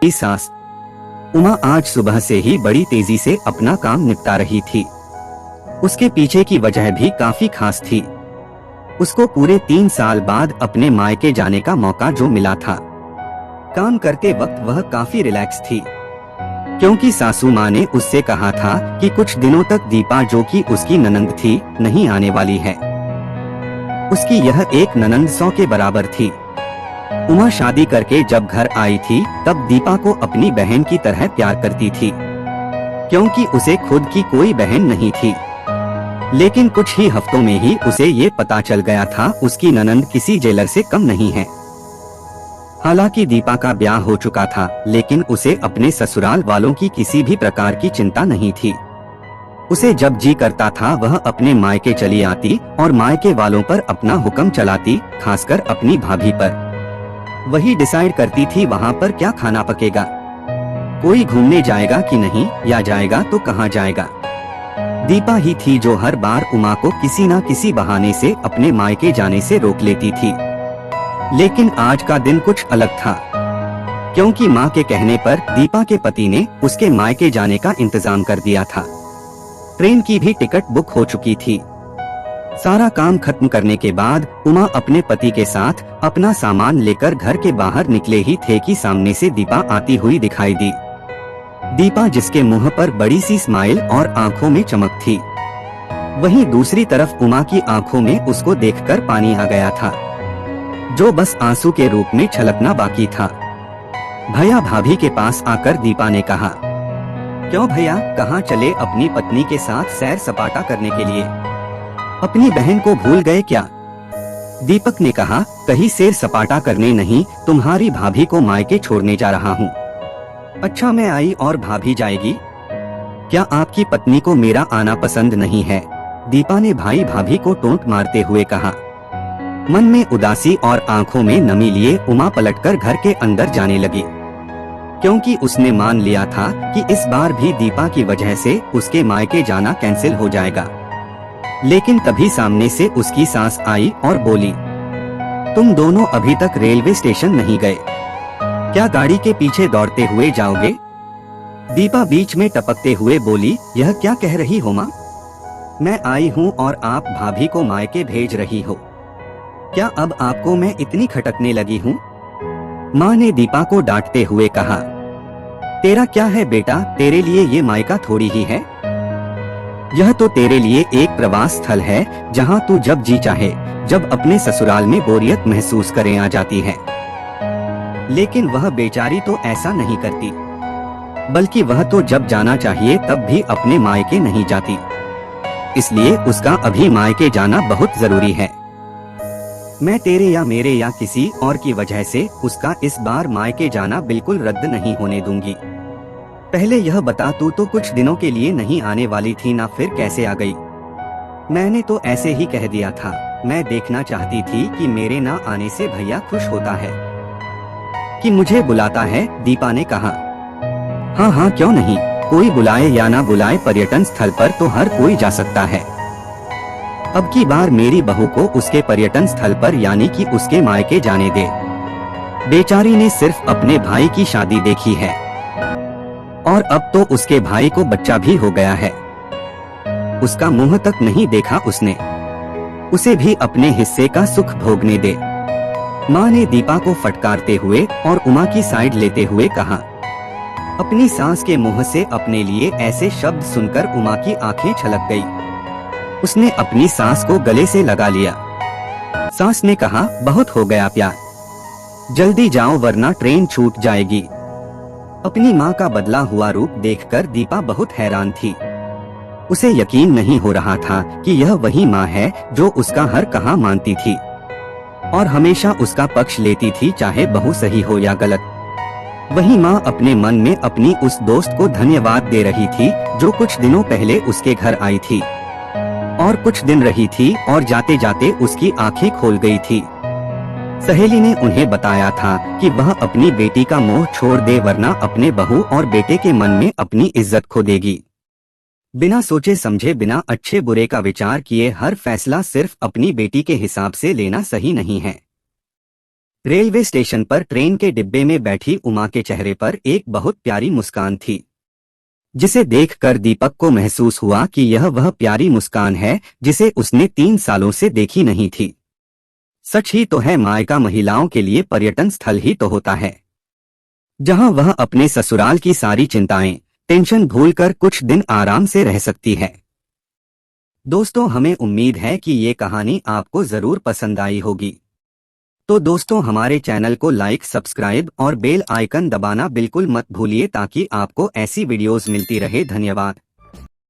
की सास उमा आज सुबह से ही बड़ी तेजी से अपना काम निपटा रही थी। उसके पीछे की वजह भी काफी खास थी। उसको पूरे 3 साल बाद अपने मायके जाने का मौका जो मिला था। काम करते वक्त वह काफी रिलैक्स थी, क्योंकि सासू माँ ने उससे कहा था कि कुछ दिनों तक दीपा, जो कि उसकी ननंद थी, नहीं आने वाली है। उसकी यह एक ननंद 100 के बराबर थी। उमा शादी करके जब घर आई थी तब दीपा को अपनी बहन की तरह प्यार करती थी, क्योंकि उसे खुद की कोई बहन नहीं थी। लेकिन कुछ ही हफ्तों में ही उसे ये पता चल गया था उसकी ननंद किसी जेलर से कम नहीं है। हालांकि दीपा का ब्याह हो चुका था, लेकिन उसे अपने ससुराल वालों की किसी भी प्रकार की चिंता नहीं थी। उसे जब जी करता था वह अपने मायके चली आती और मायके वालों पर अपना हुक्म चलाती, खासकर अपनी भाभी पर। वही डिसाइड करती थी वहाँ पर क्या खाना पकेगा, कोई घूमने जाएगा कि नहीं, या जाएगा तो कहाँ जाएगा। दीपा ही थी जो हर बार उमा को किसी न किसी बहाने से अपने मायके जाने से रोक लेती थी। लेकिन आज का दिन कुछ अलग था, क्योंकि माँ के कहने पर दीपा के पति ने उसके मायके जाने का इंतजाम कर दिया था। ट्रेन की भी टिकट बुक हो चुकी थी। सारा काम खत्म करने के बाद उमा अपने पति के साथ अपना सामान लेकर घर के बाहर निकले ही थे कि सामने से दीपा आती हुई दिखाई दी। दीपा, जिसके मुंह पर बड़ी सी स्माइल और आंखों में चमक थी। वहीं दूसरी तरफ उमा की आंखों में उसको देखकर पानी आ गया था, जो बस आंसू के रूप में छलकना बाकी था। भैया भाभी के पास आकर दीपा ने कहा, क्यों भैया, कहाँ चले अपनी पत्नी के साथ सैर सपाटा करने के लिए? अपनी बहन को भूल गए क्या? दीपक ने कहा, कहीं सैर सपाटा करने नहीं, तुम्हारी भाभी को मायके छोड़ने जा रहा हूँ। अच्छा, मैं आई और भाभी जाएगी? क्या आपकी पत्नी को मेरा आना पसंद नहीं है? दीपा ने भाई भाभी को टोंट मारते हुए कहा। मन में उदासी और आंखों में नमी लिए उमा पलटकर घर के अंदर जाने लगी, क्योंकि उसने मान लिया था कि इस बार भी दीपा की वजह से उसके मायके जाना कैंसिल हो जाएगा। लेकिन तभी सामने से उसकी सास आई और बोली, तुम दोनों अभी तक रेलवे स्टेशन नहीं गए, क्या गाड़ी के पीछे दौड़ते हुए जाओगे? दीपा बीच में टपकते हुए बोली, यह क्या कह रही हो माँ? मैं आई हूँ और आप भाभी को मायके भेज रही हो। क्या अब आपको मैं इतनी खटकने लगी हूँ? माँ ने दीपा को डांटते हुए कहा, तेरा क्या है बेटा, तेरे लिए ये मायका थोड़ी ही है। यह तो तेरे लिए एक प्रवास स्थल है, जहाँ तू जब जी चाहे, जब अपने ससुराल में बोरियत महसूस करे आ जाती है। लेकिन वह बेचारी तो ऐसा नहीं करती, बल्कि वह तो जब जाना चाहिए तब भी अपने मायके नहीं जाती। इसलिए उसका अभी मायके जाना बहुत जरूरी है। मैं तेरे या मेरे या किसी और की वजह से उसका इस बार मायके जाना बिल्कुल रद्द नहीं होने दूंगी। पहले यह बता, तू तो कुछ दिनों के लिए नहीं आने वाली थी ना, फिर कैसे आ गई? मैंने तो ऐसे ही कह दिया था, मैं देखना चाहती थी कि मेरे ना आने से भैया खुश होता है कि मुझे बुलाता है, दीपा ने कहा। हाँ हाँ, क्यों नहीं, कोई बुलाए या ना बुलाए, पर्यटन स्थल पर तो हर कोई जा सकता है। अब की बार मेरी बहू को उसके पर्यटन स्थल पर, यानी कि उसके मायके जाने दे। बेचारी ने सिर्फ अपने भाई की शादी देखी है और अब तो उसके भाई को बच्चा भी हो गया है। उसका मुंह तक नहीं देखा उसने, उसे भी अपने हिस्से का सुख भोगने दे। माँ ने दीपा को फटकारते हुए और उमा की साइड लेते हुए कहा। अपनी सास के मुंह से अपने लिए ऐसे शब्द सुनकर उमा की आंखें छलक गई। उसने अपनी सास को गले से लगा लिया। सास ने कहा, बहुत हो गया प्यार, जल्दी जाओ वरना ट्रेन छूट जाएगी। अपनी माँ का बदला हुआ रूप देखकर दीपा बहुत हैरान थी। उसे यकीन नहीं हो रहा था कि यह वही माँ है जो उसका हर कहा मानती थी और हमेशा उसका पक्ष लेती थी, चाहे बहू सही हो या गलत। वही माँ अपने मन में अपनी उस दोस्त को धन्यवाद दे रही थी जो कुछ दिनों पहले उसके घर आई थी और कुछ दिन रही थी और जाते जाते उसकी आंखें खोल गई थी। सहेली ने उन्हें बताया था कि वह अपनी बेटी का मोह छोड़ दे, वरना अपने बहू और बेटे के मन में अपनी इज्जत खो देगी। बिना सोचे समझे, बिना अच्छे बुरे का विचार किए हर फैसला सिर्फ अपनी बेटी के हिसाब से लेना सही नहीं है। रेलवे स्टेशन पर ट्रेन के डिब्बे में बैठी उमा के चेहरे पर एक बहुत प्यारी मुस्कान थी, जिसे देखकर दीपक को महसूस हुआ कि यह वह प्यारी मुस्कान है जिसे उसने 3 सालों से देखी नहीं थी। सच ही तो है, मायका महिलाओं के लिए पर्यटन स्थल ही तो होता है, जहां वह अपने ससुराल की सारी चिंताएं, टेंशन भूलकर कुछ दिन आराम से रह सकती है। दोस्तों, हमें उम्मीद है कि ये कहानी आपको जरूर पसंद आई होगी। तो दोस्तों, हमारे चैनल को लाइक, सब्सक्राइब और बेल आइकन दबाना बिल्कुल मत भूलिए ताकि आपको ऐसी वीडियोस मिलती रहे। धन्यवाद।